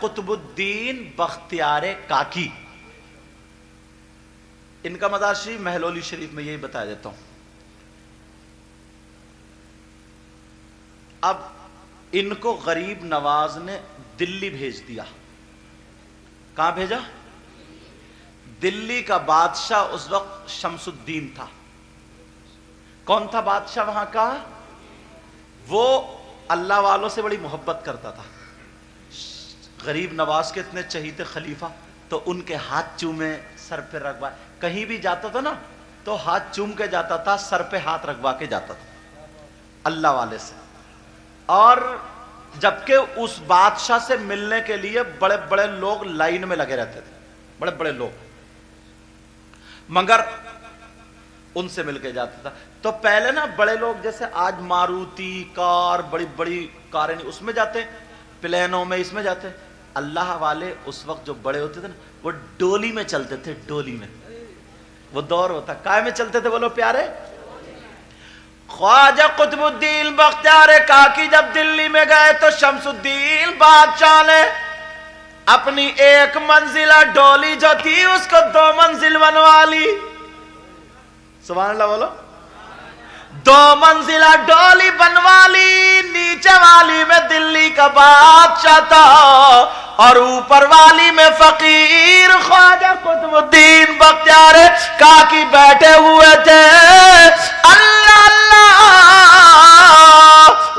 قطب الدین بختیار کاکی، ان کا مزار شریف مہلولی شریف میں، یہی بتا دیتا ہوں۔ اب ان کو غریب نواز نے دلی بھیج دیا۔ کہاں بھیجا؟ دلی کا بادشاہ اس وقت شمس الدین تھا۔ کون تھا بادشاہ وہاں کا؟ وہ اللہ والوں سے بڑی محبت کرتا تھا۔ غریب نواز کے اتنے چہیتے خلیفہ، تو ان کے ہاتھ چومے، سر پہ رکھوا، کہیں بھی جاتا تھا نا تو ہاتھ چوم کے جاتا تھا، سر پہ ہاتھ رکھوا کے جاتا تھا اللہ والے سے۔ اور جبکہ اس بادشاہ سے ملنے کے لیے بڑے بڑے لوگ لائن میں لگے رہتے تھے، بڑے بڑے لوگ، مگر ان سے مل کے جاتا تھا۔ تو پہلے نا بڑے لوگ جیسے آج ماروتی کار، بڑی بڑی کاریں اس میں جاتے، پلینوں میں، اس میں جاتے، اللہ والے اس وقت جو بڑے ہوتے تھے نا وہ ڈولی میں چلتے تھے، ڈولی میں۔ وہ دور ہوتا، کائے میں چلتے تھے بولو پیارے؟ خواجہ قطب الدین بختیار کاکی جب دلی میں گئے تو شمس الدین بادشاہ نے اپنی ایک منزلہ ڈولی جو تھی اس کو 2 منزل بنوا لی۔ سبحان اللہ بولو۔ 2 منزلہ ڈولی بنوا لی، نیچے والی میں دلی کا بادشاہ تھا اور اوپر والی میں فقیر خواجہ قطب الدین بختیار کاکی بیٹھے ہوئے تھے۔ اللہ اللہ،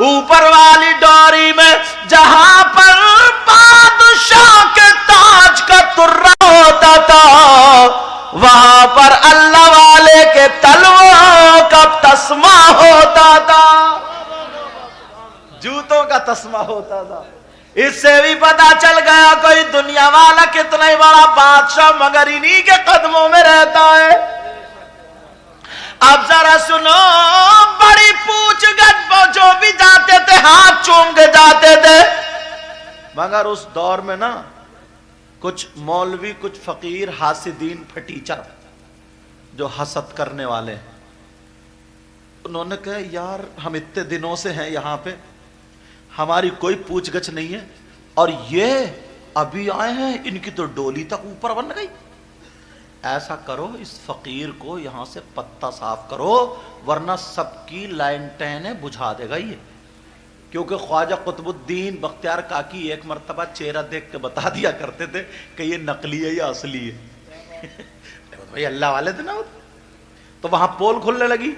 اوپر والی ڈوری میں جہاں پر بادشاہ کے تاج کا ترا ہوتا تھا وہاں پر اللہ والے کے تلووں کا تسمہ ہوتا تھا، جوتوں کا تسمہ ہوتا تھا۔ اس سے بھی پتا چل گیا کوئی دنیا والا کتنا ہی بڑا بادشاہ مگر انہی کے قدموں میں رہتا ہے۔ اب ذرا سنو، بڑی پوچھ گچھ، جو بھی جاتے تھے ہاتھ چوم کے جاتے تھے، مگر اس دور میں نا کچھ مولوی، کچھ فقیر، حاسدین، پھٹیچر، جو حسد کرنے والے، انہوں نے کہا یار ہم اتنے دنوں سے ہیں یہاں پہ، ہماری کوئی پوچھ گچھ نہیں ہے، اور یہ ابھی آئے ہیں، ان کی تو ڈولی تک اوپر بن گئی۔ ایسا کرو اس فقیر کو یہاں سے پتہ صاف کرو ورنہ سب کی لائنٹینیں بجھا دے گا یہ۔ کیونکہ خواجہ قطب الدین بختیار کاکی ایک مرتبہ چہرہ دیکھ کے بتا دیا کرتے تھے کہ یہ نقلی ہے یا اصلی ہے۔ بھائی اللہ والے تھے نا، تو وہاں پول کھلنے لگی،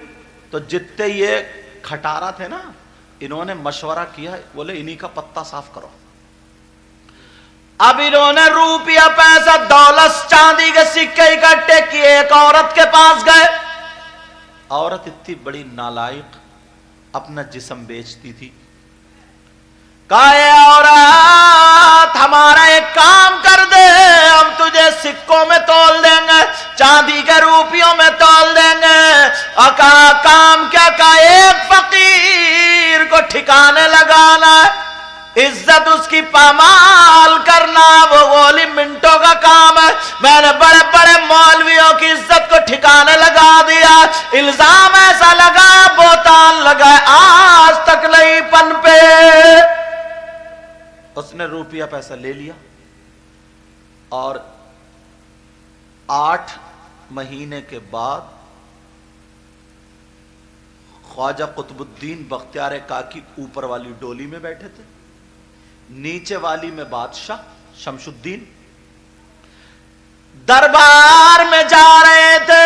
تو جتنے یہ کھٹارا تھے نا انہوں نے مشورہ کیا، بولے انہی کا پتہ صاف کرو۔ اب انہوں نے روپیہ، پیسہ، دولت، چاندی کے سکے اکٹھے کیے، ایک عورت کے پاس گئے۔ عورت اتنی بڑی نالائق، اپنا جسم بیچتی تھی۔ کہا اے عورت ہمارا ایک کام کر دے، ہم تجھے سکوں میں تول دیں گے، چاندی کے روپیوں میں تول دیں گے۔ اور کہا کام کیا؟ کہا ایک فقیر کو ٹھکانے لگانا ہے، عزت اس کی پامال کرنا، وہ گولی منٹوں کا کام ہے۔ میں نے بڑے بڑے مولویوں کی عزت کو ٹھکانے لگا دیا، الزام ایسا لگایا، بہتان لگا، آج تک نہیں پن پہ۔ اس نے روپیہ پیسہ لے لیا اور 8 مہینے کے بعد خواجہ قطب الدین بختیار کاکی اوپر والی ڈولی میں بیٹھے تھے، نیچے والی میں بادشاہ شمس الدین دربار میں جا رہے تھے۔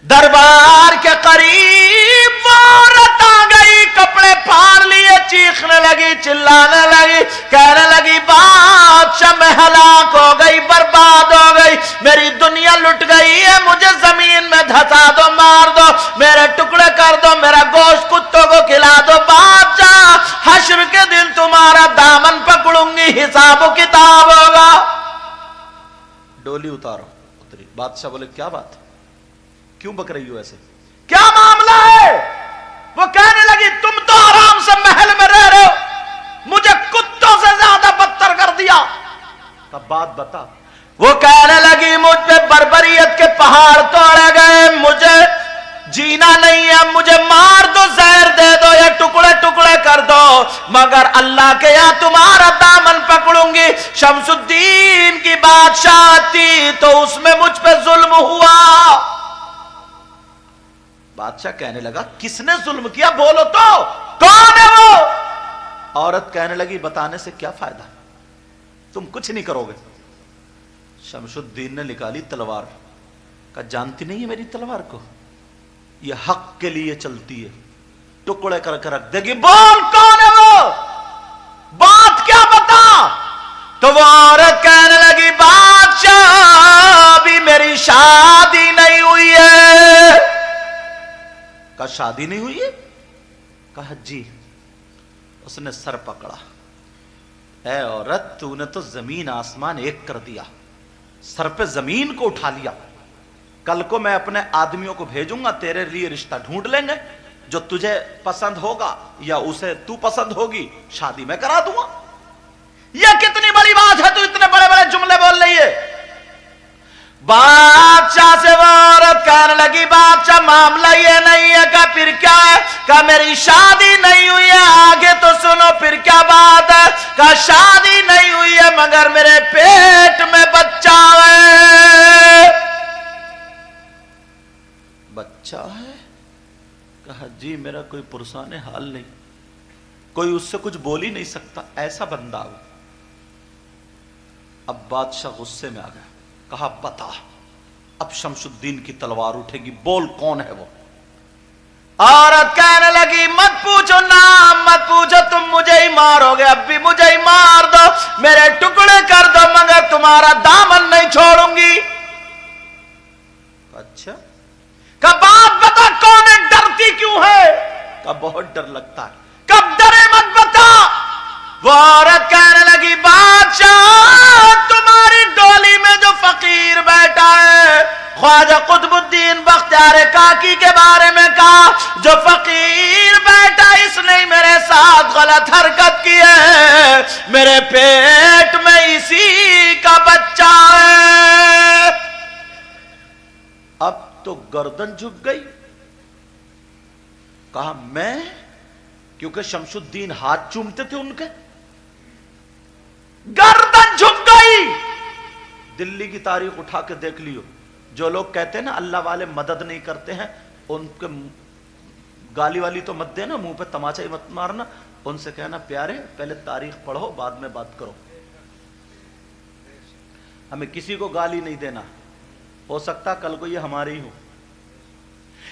دربار کے قریب وہ عورت آ گئی، کپڑے پھاڑ لیے، چیخنے لگی، چلانے لگی، کہنے لگی بادشاہ میں ہلاک ہو گئی، برباد ہو گئی، میری دنیا لٹ گئی ہے، مجھے زمین میں دھسا دو، مار دو، میرے ٹکڑے کر دو، میرا گوشت کتوں کو کھلا دو، بادشاہ حشر کے دن تمہارا دامن پکڑوں گی، حساب و کتاب ہوگا۔ ڈولی اتارو، اتری۔ بادشاہ بولے کیا بات، کیوں بک رہی ہو ایسے، کیا معاملہ ہے؟ وہ کہنے لگی تم تو آرام سے محل میں رہ رہے ہو، مجھے کتوں سے زیادہ بدتر کر دیا۔ تب بات بتا۔ وہ کہنے لگی مجھ پہ بربریت کے پہاڑ توڑے گئے، مجھے جینا نہیں ہے، مجھے مار دو، زہر دے دو یا ٹکڑے ٹکڑے کر دو، مگر اللہ کے یہاں تمہارا دامن شمس الدین کی بادشاہ تھی تو اس میں مجھ پہ ظلم ہوا. بادشاہ کہنے لگا کس نے ظلم کیا بولو تو کون ہے وہ؟ عورت کہنے لگی بتانے سے کیا فائدہ، تم کچھ نہیں کرو گے. شمس الدین نے نکالی تلوار، کہا جانتی نہیں ہے میری تلوار کو، یہ حق کے لیے چلتی ہے، ٹکڑے کر کے رکھ دے گی. بول کون ہے وہ، بات کیا بتا. تو وہ عورت کہنے لگی بادشاہ ابھی میری شادی نہیں ہوئی ہے. کہا شادی نہیں ہوئی ہے؟ کہا جی. اس نے سر پکڑا، اے عورت تو نے تو زمین آسمان ایک کر دیا، سر پہ زمین کو اٹھا لیا. کل کو میں اپنے آدمیوں کو بھیجوں گا، تیرے لیے رشتہ ڈھونڈ لیں گے، جو تجھے پسند ہوگا یا اسے تو پسند ہوگی شادی میں کرا دوں گا. یہ کتنی بڑی بات ہے، تو اتنے بڑے بڑے جملے بول رہی ہے. بادشاہ سے وہ عورت کہنے لگی بادشاہ معاملہ یہ نہیں ہے. کہ پھر کیا ہے؟ کہ میری شادی نہیں ہوئی ہے. آگے تو سنو پھر کیا بات ہے. کہ شادی نہیں ہوئی ہے مگر میرے پیٹ میں بچہ ہے. بچہ ہے؟ کہا جی میرا کوئی پرسان حال نہیں، کوئی اس سے کچھ بول ہی نہیں سکتا، ایسا بندہ ہو. اب بادشاہ غصے میں آ گیا، کہا بتا. اب شمس الدین کی تلوار اٹھے گی، بول کون ہے وہ. عورت کہنے لگی مت پوچھو نام مت پوچھو، تم مجھے ہی مارو گے، اب بھی مجھے ہی مار دو، میرے ٹکڑے کر دو، مگر تمہارا دامن نہیں چھوڑوں گی. اچھا کہ بات بتا کون ہے، ڈرتی کیوں ہے؟ کہ بہت ڈر لگتا ہے. کب ڈرے مت بتا. وہ عورت کہنے لگی بادشاہ تمہاری ڈولی میں جو فقیر بیٹھا ہے، خواجہ قطب الدین بختیار کاکی کے بارے میں کہا، جو فقیر بیٹھا اس نے میرے ساتھ غلط حرکت کی ہے، میرے پیٹ میں اسی کا بچہ ہے. اب تو گردن جھک گئی. کہا میں، کیونکہ شمس الدین ہاتھ چومتے تھے ان کے، گردن جھک گئی. دلی کی تاریخ اٹھا کے دیکھ لیو، جو لوگ کہتے ہیں نا اللہ والے مدد نہیں کرتے ہیں، ان کے گالی والی تو مت دینا، منہ پہ تماچا ہی مت مارنا، ان سے کہنا پیارے پہلے تاریخ پڑھو بعد میں بات کرو. ہمیں کسی کو گالی نہیں دینا، ہو سکتا کل کو یہ ہماری ہی ہو.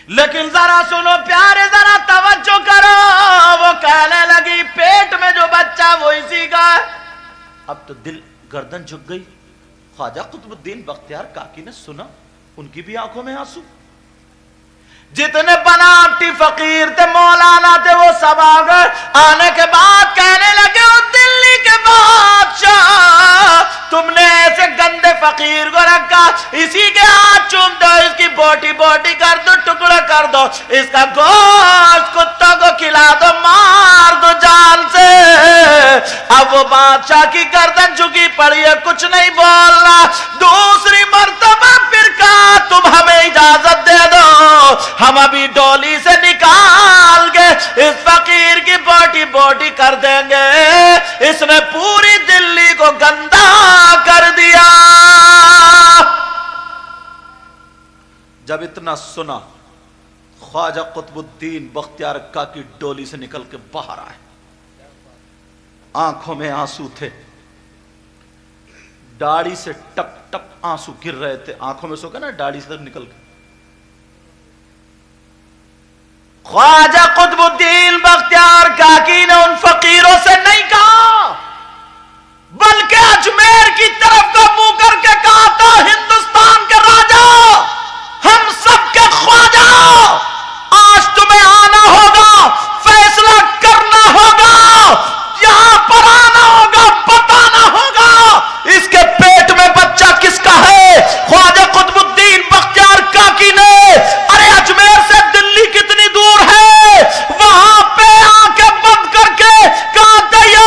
لیکن ذرا سنو پیارے، ذرا توجہ کرو. وہ کہنے لگی پیٹ میں جو بچہ وہ اسی کا ہے. اب تو دل گردن جھک گئی. خواجہ قطب الدین بختیار کاکی نے سنا، ان کی بھی آنکھوں میں آنسو. جتنے بناوٹی فقیر تھے مولانا تھے وہ سب آ گئے. آنے کے بعد کہنے لگے او دلی کے بادشاہ، تم نے ایسے گندے فقیر کو رکھا، اسی کے ہاتھ چوم دو، اس کی بوٹی بوٹی کر دو، ٹکڑا کر دو، اس کا گوشت کتوں کو کھلا دو، مار دو جان سے. اب وہ بادشاہ کی گردن جھکی پڑی ہے، کچھ نہیں بولنا. دوسری مرتبہ پھر کہا تم ہمیں اجازت دے دو، ہم ابھی ڈولی سے نکال کے اس فقیر کی بوٹی بوٹی کر دیں گے. اس نے پوری دلی کو گندا کر دیا. جب اتنا سنا، خواجہ قطب الدین بختیار کاکی ڈولی سے نکل کے باہر آئے. آنکھوں میں آنسو تھے، داڑھی سے ٹپ ٹپ آنسو گر رہے تھے. آنکھوں میں سو کہ نا داڑھی سے نکل کے. خواجہ قطب الدین بختیار کاکی نے ان فقیروں سے نہیں کہا، بلکہ اجمیر کی طرف کا منہ کر کے کہا تھا ہندوستان کے راجا، ہم سب کے خواجہ، آج تمہیں آنا ہوگا، فیصلہ کرنا ہوگا، یہاں پر آنا ہوگا، بتانا ہوگا اس کے پیٹ میں بچہ کس کا ہے. خواجہ قطب الدین بختیار کاکی نے، ارے اجمیر سے دلی کتنی دور ہے، وہاں پہ آ کے بند کر کے کہا تھا یا